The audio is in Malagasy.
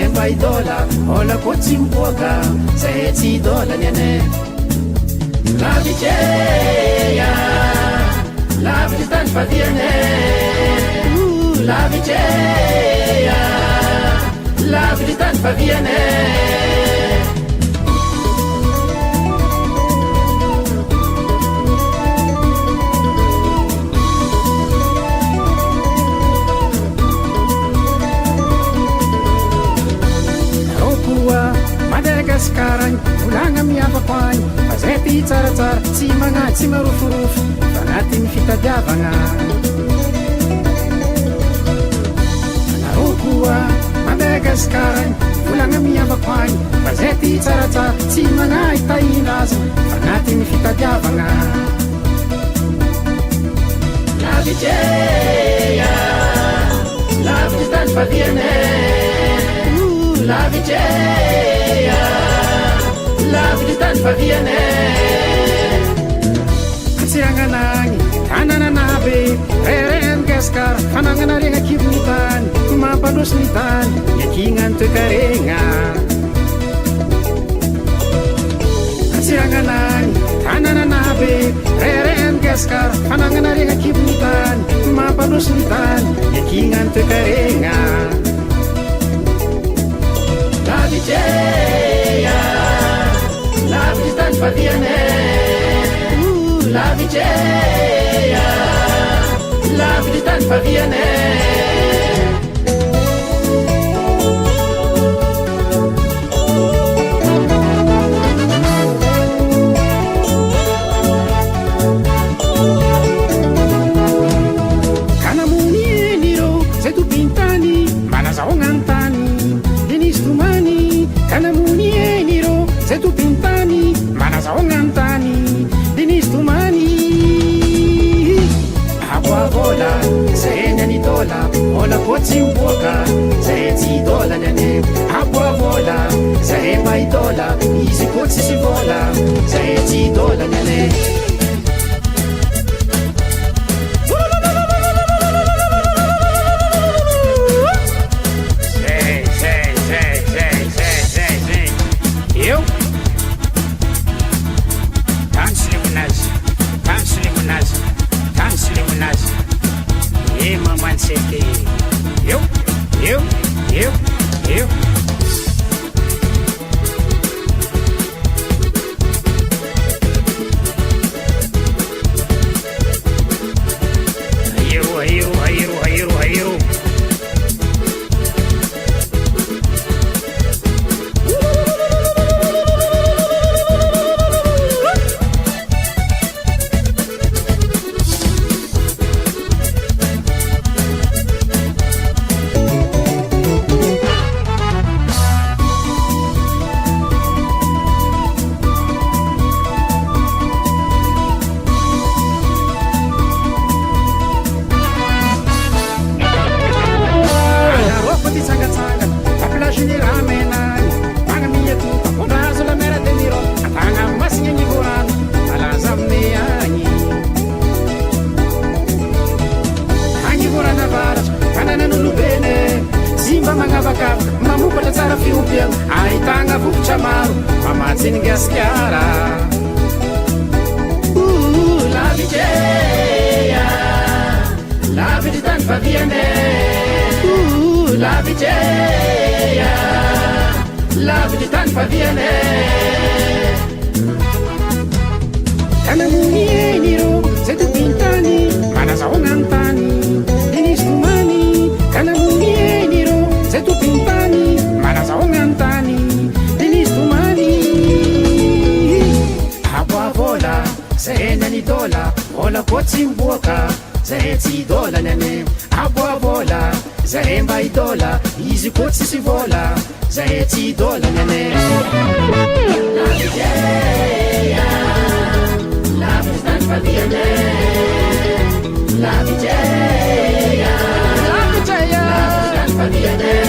zahay mba idola olako tsy miboaka zahay tsy idolany ane lavitreya lavitry tany fadiane lavitreya lavitry tany faviane Madagaskara volagna miavako agny fa zay ty tsaratsara tsy magnahy tsy maroforofo fa agnatin'ny fitadiavagna anareo koa Madagaskara volagna miavako agny fa zay ty tsaratsara tsy magnahy tahinazy fa agnatin'ny fitadiavagna lavitreya lavitry tany fadiane lavitreya lavitry tany faviane atsiagnanagny tanananabe rereny gaskara fanagnana regna kibony tany mampandrosiny tany iakignany toekaregna atsiagnanagny tanananabe rereny gaskara fanagnana regna kibony tany mampandrosiny tany iakignany toekaregna lavitreya lavitry tany fadiane lavitreya lavitry tany faviane kanamony eniro zay topintany manazahognany tany kanamony eniro zay topintany manazahognany tany denisy tomany aboavola zay eny any idola ola ko tsy miboaka zay tsy idolany ane aboavola zay mba idola izy ko tsisy vola zay tsy idolany ane mamokatra tsara fiompiagna ahitagna vokatra maro mamatsiny gaskara lavitreya lavitry tany faviane lavitreya lavitry tany faviane kanamony eniro zay topintany manazahognany tany denisy tomany kanamony eniro zay topintany manazahognany tany denisy tomany aboavola zay eny any idola vola ko tsy miboaka zay tsy idolany ane aboavola zay mba idola izy ko tsisy vola zay tsy idolany ane lavitreya lavitry tany fadiane lavitreya lavitry tany fadiane